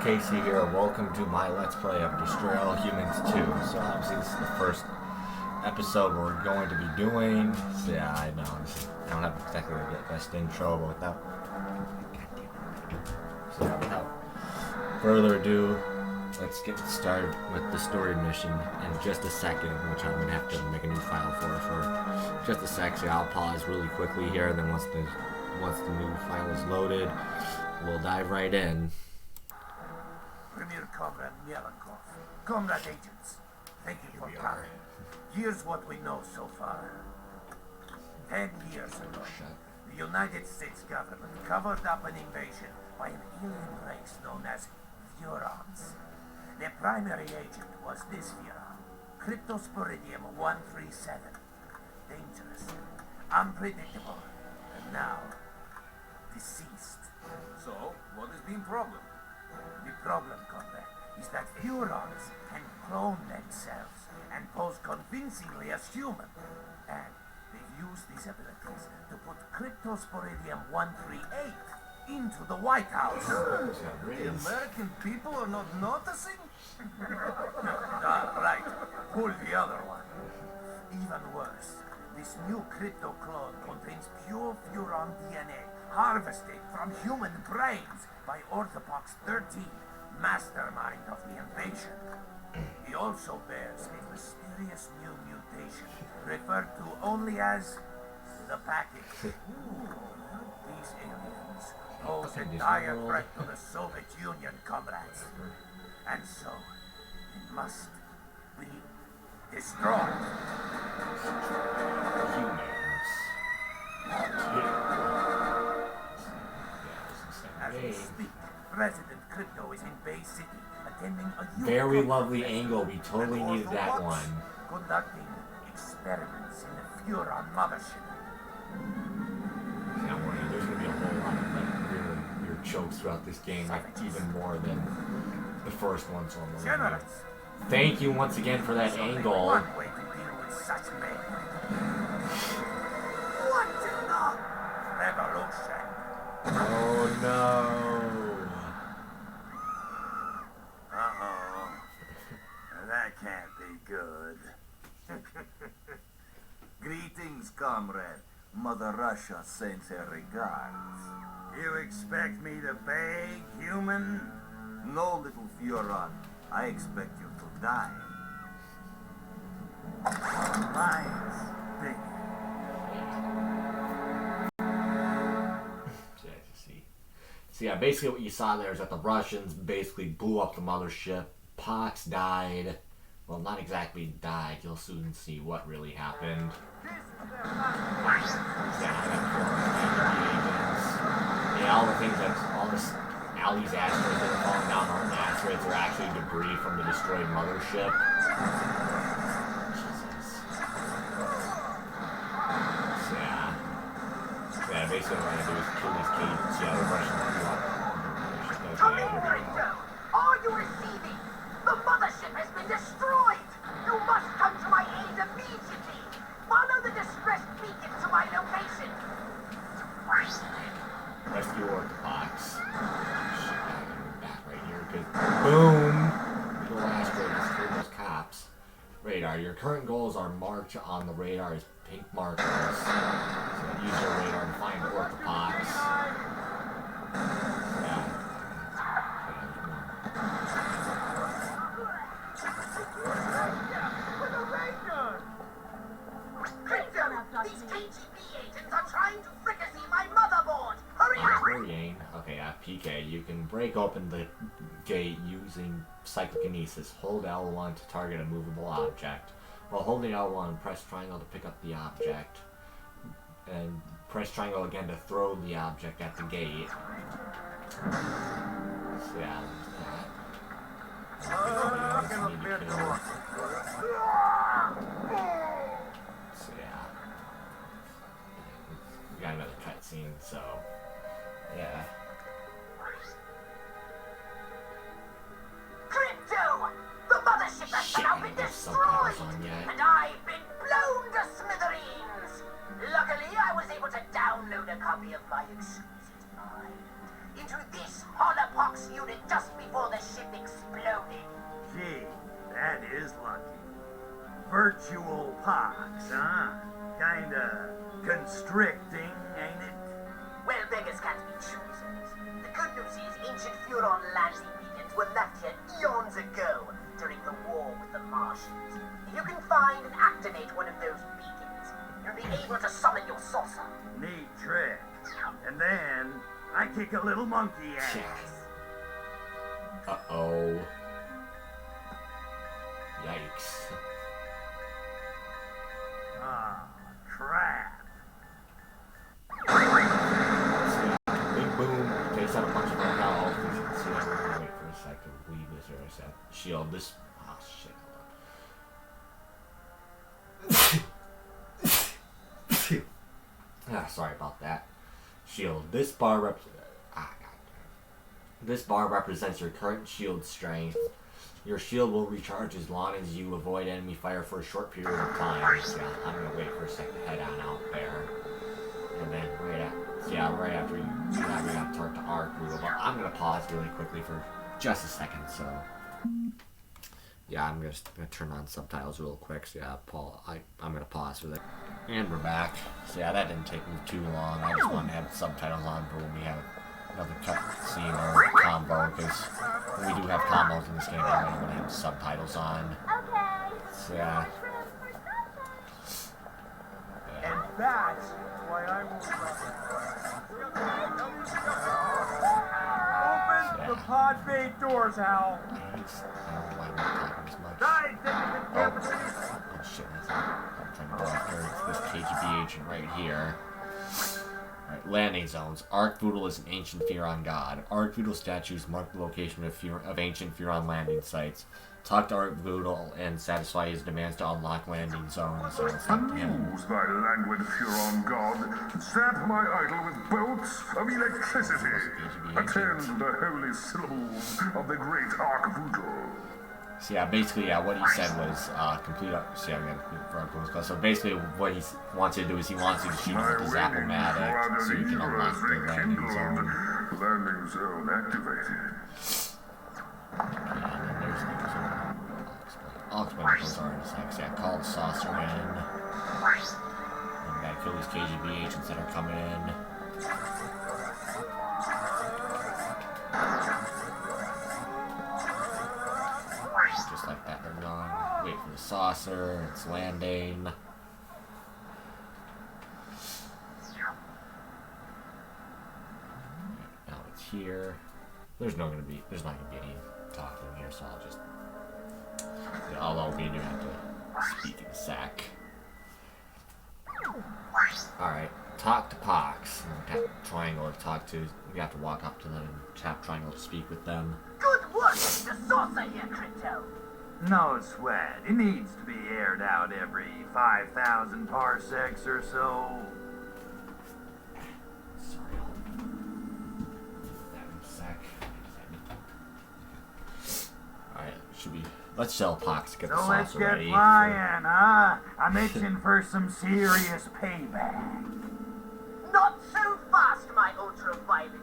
Casey here. Welcome to my Let's Play of Destroy All Humans 2. So obviously this is the first episode we're going to be doing. So yeah, I know, I don't have exactly the best intro, but without further ado, let's get started with the story mission in just a second, which I'm going to have to make a new file for just a sec. So I'll pause really quickly here, and then once the new file is loaded, we'll dive right in. Premier Comrade Mielenkov, Comrade Agents, thank you for coming. Here's what we know so far. 10 years ago, the United States government covered up an invasion by an alien race known as Furons. Their primary agent was this Furon, Cryptosporidium 137. Dangerous, unpredictable, and now deceased. So, what is the problem? The problem, Comrade, is that Furons can clone themselves and pose convincingly as human. And they use these abilities to put Cryptosporidium 138 into the White House. The American people are not noticing? Right. Pull the other one. Even worse, this new crypto clone contains pure Furon DNA harvested from human brains by Orthopox 13, mastermind of the invasion. He also bears a mysterious new mutation referred to only as the package. These aliens pose a dire threat to the Soviet Union, comrades. And so, it must be destroyed. As we speak, President Crypto is in Bay City attending a very lovely angle. We totally needed that one. Conducting experiments in the Furon Mothership. Yeah, there's going to be a whole lot of weird chokes throughout this game, like even more than the first one. So Generals, thank you once again for that angle. One way to deal with such men. What in the revolution? Oh no! Uh-oh. That can't be good. Greetings, comrade. Mother Russia sends her regards. You expect me to beg, human? No, little Furon. I expect you to die. Mine's big. So yeah, basically what you saw there is that the Russians basically blew up the mothership. Pox died. Well, not exactly died. You'll soon see what really happened. Yeah, all the things all these asteroids that are falling down aren't asteroids, are actually debris from the destroyed mothership. Jesus. So yeah, basically what we're gonna do is kill these kids. Yeah, the Russians blew up. Come in, Crypto! Are you receiving? The mothership has been destroyed! You must come to my aid immediately! Follow the distress beacon to my location! Rescue Orthopox. Back right here, because boom! Little asteroid is through those cops. Radar. Your current goals are marked on the radar as pink markers. So use your radar to find Orthopox. These KGB agents are trying to fricassee my motherboard! Hurry up! Okay, PK. You can break open the gate using psychokinesis. Hold L1 to target a movable object. While holding L1, press triangle to pick up the object. And press triangle again to throw the object at the gate. So yeah, we got another cutscene, so yeah. Crypto! The mothership has somehow been destroyed! And I've been blown to smithereens! Luckily, I was able to download a copy of my exquisite mind into this holopox holopox unit just before the ship exploded. Gee, that is lucky. Virtual pox, huh? Kinda constricting, ain't it? Well, beggars can't be choosers. The good news is ancient Furon landing beacons were left here eons ago during the war with the Martians. If you can find and activate one of those beacons, you'll be able to summon your saucer. Neat trick. And then I kick a little monkey ass. Uh-oh. Yikes. Ah, crap. Big boom. Takes out a bunch of our health. You can see that. Wait for a second. Leave this or a sec. Shield. This. Oh, shit. Sorry about that. Shield. This bar represents your current shield strength. Your shield will recharge as long as you avoid enemy fire for a short period of time. So yeah, I'm gonna wait for a second to head on out there. And then right after you we got to talk to Arc. I'm gonna pause really quickly for just a second, so yeah, I'm just gonna turn on subtitles real quick. So yeah, I'm gonna pause for that. And we're back. So yeah, that didn't take me too long. I just wanted to have subtitles on for when we have another cut scene or combo, because when we do have combos in this game, I don't want to have subtitles on. So yeah. And that's why I will open the pod bay doors, Hal. I don't know why I'm not talking as much. Oh shit, I'm trying to go after this KGB agent right here. Alright, landing zones. Arc-Voodle is an ancient Furon god. Arc-Voodle statues mark the location of ancient Furon landing sites. Talk to Arc-Voodle and satisfy his demands to unlock landing zones. So it's up to him. Amuse thy languid Furon god. Zap my idol with bolts of electricity. Attend the holy syllables of the great Arc-Voodle. So yeah, basically, yeah, what he said was complete. So yeah, we got complete for our So basically, what he wants you to do is he wants you to shoot him with the Zap-O-Matic so you can unlock the landing zone. Landing zone activated. And then there's the zone. I'll explain what those are in a sec. So yeah, called Saucer in. And we gotta kill these KGB agents that are coming in. Just like that, they're gone. Wait for the saucer, it's landing. Now it's here. There's not gonna be any talking here, so I'll just. Although we do have to speak in a sec. Alright, talk to Pox. Tap triangle to talk to. We have to walk up to them and tap triangle to speak with them. Good work, the saucer here, Crypto. No sweat. It needs to be aired out every 5,000 parsecs or so. Sorry, I'll that in a sec. Alright, let's tell Pox to get the So let's saucer get ready. flying, huh? I'm itching for some serious payback. Not so fast, my ultraviolet minion.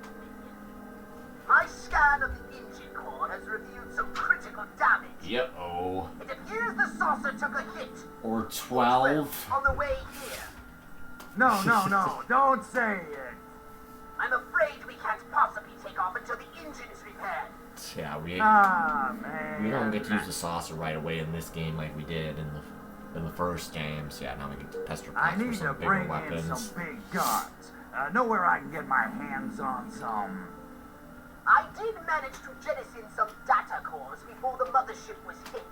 My scan of the engine core has revealed some critical damage. Yep, oh. It appears the saucer took a hit. Or 12. On the way here. No, don't say it. I'm afraid we can't possibly take off until the engine is repaired. Yeah, Man. we don't get to use the saucer right away in this game like we did in the first game. So yeah, now we get to pester I Pox for need to some bigger bring in weapons. some big guns. Know where I can get my hands on some. I did manage to jettison some data cores before the mothership was hit.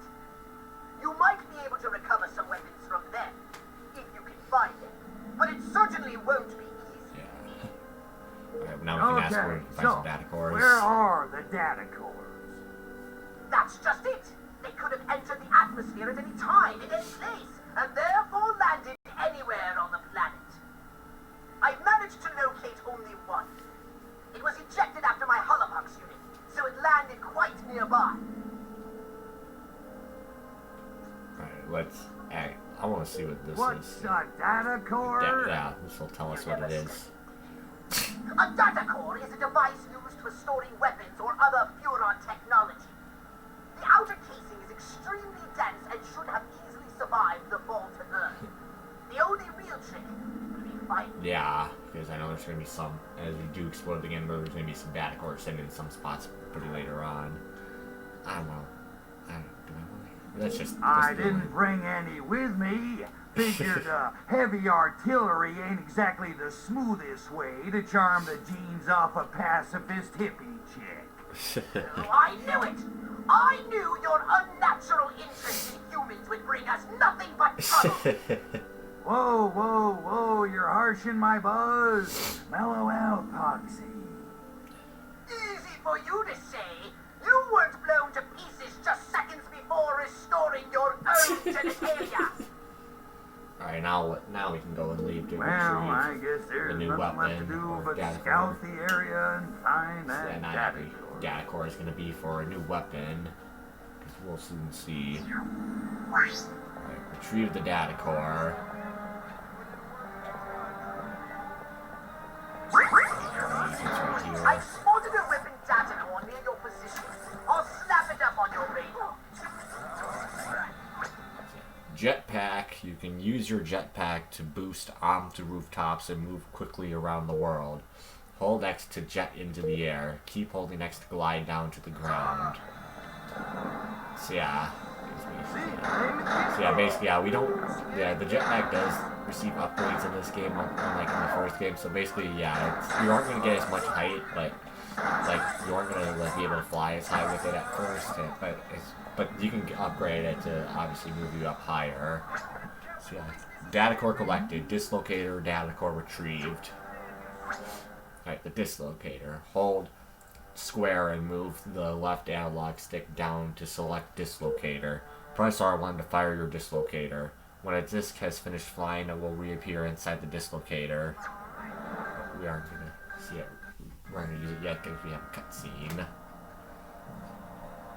You might be able to recover some weapons from them, if you can find them. But it certainly won't be easy. Yeah. Alright, now we can ask where we can find some data cores. Where are the data cores? That's just it. They could have entered the atmosphere at any time, in any place, and therefore landed anywhere on the planet. I've managed to locate only one. It was ejected after my holopox unit, so it landed quite nearby. Alright, I want to see what this What's is. a data core? Yeah, this will tell us what it is. A data core is a device used for storing weapons or other Yeah, because I know there's going to be some, as we do explore the game, there's going to be some data cores sitting in some spots pretty later on. I don't know. Do I want to? Let's just. I didn't bring any with me. Figured heavy artillery ain't exactly the smoothest way to charm the genes off a pacifist hippie chick. I knew it! I knew your unnatural interest in humans would bring us nothing but trouble! Whoa, whoa, whoa, you're harshing my buzz. Mellow out, Poxy. Easy for you to say. You weren't blown to pieces just seconds before restoring your own genitalia. Alright, now we can go and leave to Well, retrieve I guess there's the new nothing left to weapon do or but data scout core. the area and find Yeah, that not data every core. data core is going to be for a new weapon. Because we'll soon see. Alright, retrieve the data core. I spotted a weapon data core near your position. I'll snap it up on your radar. Jetpack. You can use your jetpack to boost onto rooftops and move quickly around the world. Hold X to jet into the air. Keep holding X to glide down to the ground. So yeah. Basically, we don't. Yeah, the jetpack does receive upgrades in this game, unlike in the first game. So basically, yeah, you aren't gonna get as much height, but like you aren't gonna be able to fly as high with it at first. But you can upgrade it to obviously move you up higher. So yeah, data core collected, dislocator, data core retrieved. Alright, the dislocator. Hold square and move the left analog stick down to select dislocator. Press R1 to fire your dislocator. When a disc has finished flying, it will reappear inside the dislocator. But we aren't going to see it. We're not going to use it yet because we have a cutscene.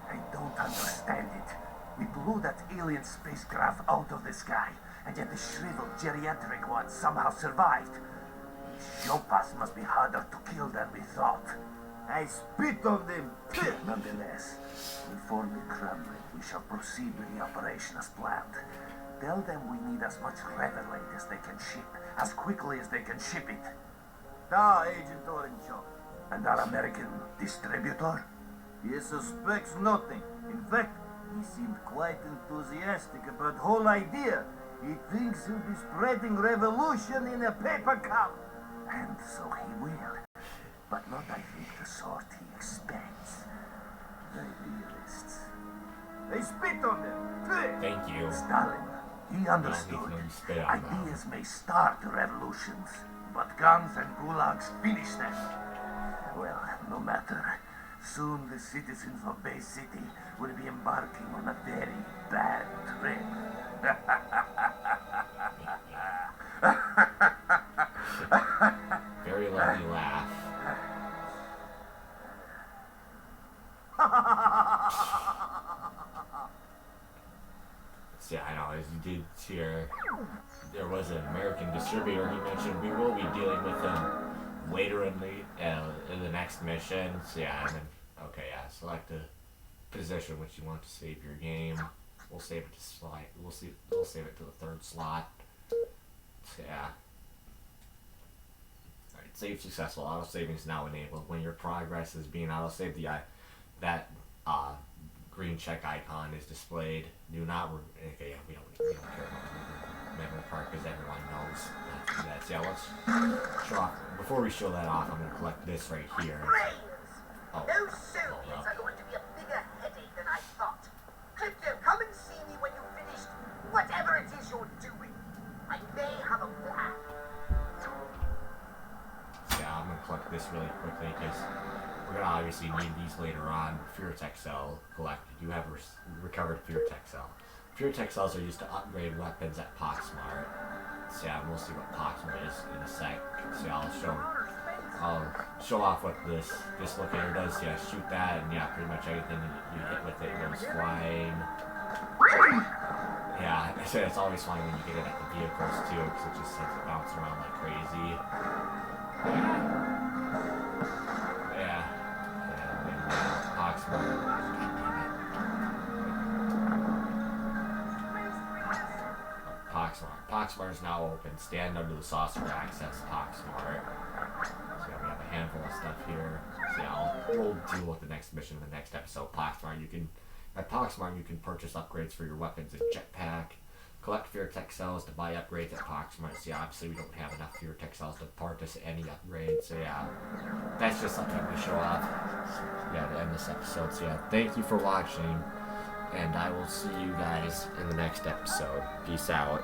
I don't understand it. We blew that alien spacecraft out of the sky, and yet the shriveled geriatric one somehow survived. These Shopas must be harder to kill than we thought. I spit on them. Nonetheless, before we crumble it, we shall proceed with the operation as planned. Tell them we need as much Revelate as they can ship, as quickly as they can ship it. Da, Agent Orange. And our American distributor? He suspects nothing. In fact, he seemed quite enthusiastic about the whole idea. He thinks he'll be spreading revolution in a paper cup. And so he will. But not, I think, the sort he expects. The idealists. They spit on them. Thank you. Stalin, he understood. Spit on them. Ideas may start revolutions, but guns and gulags finish them. Well, no matter. Soon the citizens of Bay City will be embarking on a very bad trip. Very lovely laugh. Yeah, I know, as you did hear, there was an American distributor he mentioned. We will be dealing with him later in the next mission. So yeah, and then, okay, yeah, select a position which you want to save your game. We'll save it to slide. We'll save it to the third slot. So yeah. Alright, save successful. Auto saving is now enabled. When your progress is being auto saved, that green check icon is displayed. Do not. Okay, yeah, we don't care about the memory part because everyone knows that's yeah. Let's show off. Before we show that off, I'm gonna collect this right here. Brains! Oh, Those Soviets are going to be a bigger headache than I thought. Crypto, come and see me when you've finished whatever it is you're doing. I may have a plan. Yeah, I'm gonna collect this really quickly because we're gonna obviously need these later on. Furetech cell collected. You have recovered Furetech cell. Furetech cells are used to upgrade weapons at Poxmart. So yeah, we'll see what Poxmart is in a sec. So yeah, I'll show off what this dislocator does. Yeah, shoot that, and yeah, pretty much everything you hit with it goes flying. Yeah, it's always fun when you get it at the vehicles too, because it just sends it bounce around like crazy. Yeah. Oxford. Poxmart. Poxmart is now open. Stand under the saucer to access Poxmart. So yeah, we have a handful of stuff here. So yeah, we'll deal with the next mission in the next episode. Poxmart, at Poxmart you can purchase upgrades for your weapons and jetpack. Collect Fear Tech cells to buy upgrades at Poxmart. So yeah, obviously we don't have enough Fear Tech cells to purchase any upgrades. So yeah, that's just something I'm going to show off. Yeah, to end this episode. So yeah, thank you for watching, and I will see you guys in the next episode. Peace out.